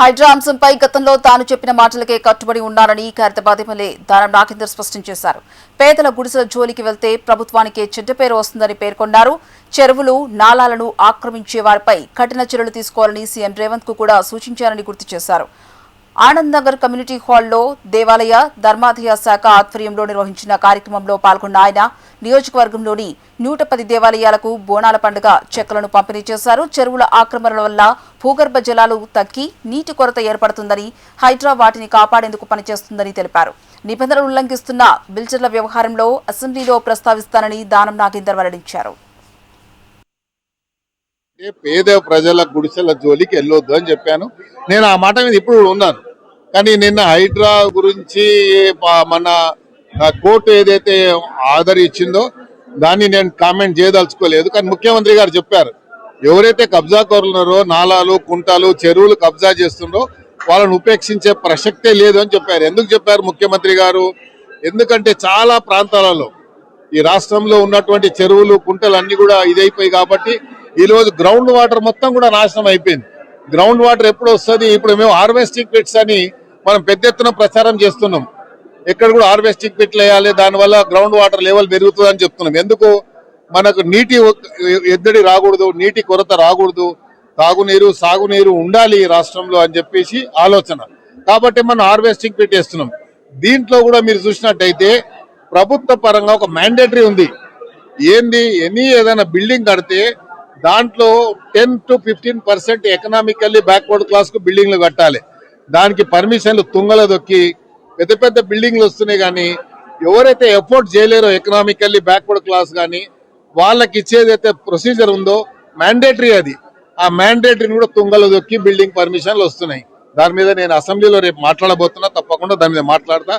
హైడ్రా అంశంపై గతంలో తాను చెప్పిన మాటలకే కట్టుబడి ఉన్నారని ఖైరతాబాద్ ఎమ్మెల్యే దానం నాగేందర్ స్పష్టం చేశారు. పేదల గుడిసెల జోలికి వెళ్తే ప్రభుత్వానికే చెడ్డ పేరు వస్తుందని పేర్కొన్నారు. చెరువులు, నాలాలను ఆక్రమించే వారిపై కఠిన చర్యలు తీసుకోవాలని సీఎం రేవంత్ కు కూడా సూచించారని గుర్తు చేశారు. ఆనంద్ నగర్ కమ్యూనిటీ హాల్లో దేవాలయ ధర్మాదాయ శాఖ ఆధ్వర్యంలో నిర్వహించిన కార్యక్రమంలో పాల్గొన్న ఆయన నియోజకవర్గంలోని 110 దేవాలయాలకు బోనాల పండుగ చెక్కులను పంపిణీ చేశారు. చెరువుల ఆక్రమణల వల్ల భూగర్భ జలాలు తగ్గి నీటి కొరత ఏర్పడుతుందని, హైడ్రా వాటిని కాపాడేందుకు పనిచేస్తుందని తెలిపారు. నిబంధనలు ఉల్లంఘిస్తున్న బిల్డర్ల వ్యవహారంలో అసెంబ్లీలో ప్రస్తావిస్తానని దానం నాగేందర్ వెల్లడించారు. పేద ప్రజల గుడిసెల జోలికి వెళ్ళొద్దు అని చెప్పాను. నేను ఆ మాట మీద ఇప్పుడు ఉన్నాను. కానీ నిన్న హైడ్రా గురించి మన కోర్టు ఏదైతే ఆర్డర్ ఇచ్చిందో దాన్ని నేను కామెంట్ చేయదలుచుకోలేదు. కానీ ముఖ్యమంత్రి గారు చెప్పారు, ఎవరైతే కబ్జా కోరున్నారో, నాలాలు, కుంటాలు, చెరువులు కబ్జా చేస్తుండో వాళ్ళని ఉపేక్షించే ప్రసక్తే లేదు అని చెప్పారు. ఎందుకు చెప్పారు ముఖ్యమంత్రి గారు? ఎందుకంటే చాలా ప్రాంతాలలో ఈ రాష్ట్రంలో ఉన్నటువంటి చెరువులు, కుంటలు అన్ని కూడా ఇదైపోయి కాబట్టి ఈ రోజు గ్రౌండ్ వాటర్ మొత్తం కూడా నాశనం అయిపోయింది. గ్రౌండ్ వాటర్ ఎప్పుడు వస్తుంది? ఇప్పుడు మేము హార్వెస్టింగ్ పిట్స్ అని మనం పెద్ద ఎత్తున ప్రచారం చేస్తున్నాం. ఎక్కడ కూడా హార్వెస్టింగ్ పిట్లు వేయాలి, దానివల్ల గ్రౌండ్ వాటర్ లెవెల్ పెరుగుతుంది అని చెప్తున్నాం. ఎందుకు? మనకు నీటి ఎద్దడి రాకూడదు, నీటి కొరత రాకూడదు, తాగునీరు, సాగునీరు ఉండాలి ఈ రాష్ట్రంలో అని చెప్పేసి ఆలోచన. కాబట్టి మనం హార్వెస్టింగ్ పిట్ వేస్తున్నాం. దీంట్లో కూడా మీరు చూసినట్టయితే ప్రభుత్వ పరంగా ఒక మ్యాండేటరీ ఉంది. ఏంది? ఏదైనా బిల్డింగ్ కడితే దాంట్లో 10 to 15% ఎకనామికల్లీ బ్యాక్వర్డ్ క్లాస్ కు బిల్డింగ్లు కట్టాలి. దానికి పర్మిషన్లు తుంగల దొక్కి పెద్ద పెద్ద బిల్డింగ్లు వస్తున్నాయి. కానీ ఎవరైతే ఎఫోర్డ్ చేయలేరో ఎకనామికల్లీ బ్యాక్వర్డ్ క్లాస్ కానీ వాళ్ళకి ఇచ్చేదైతే ప్రొసీజర్ ఉందో మ్యాండేటరీ, అది ఆ మ్యాండేటరీని కూడా తుంగల దొక్కి బిల్డింగ్ పర్మిషన్లు వస్తున్నాయి. దాని మీద నేను అసెంబ్లీలో రేపు మాట్లాడబోతున్నా, తప్పకుండా దాని మీద మాట్లాడతా.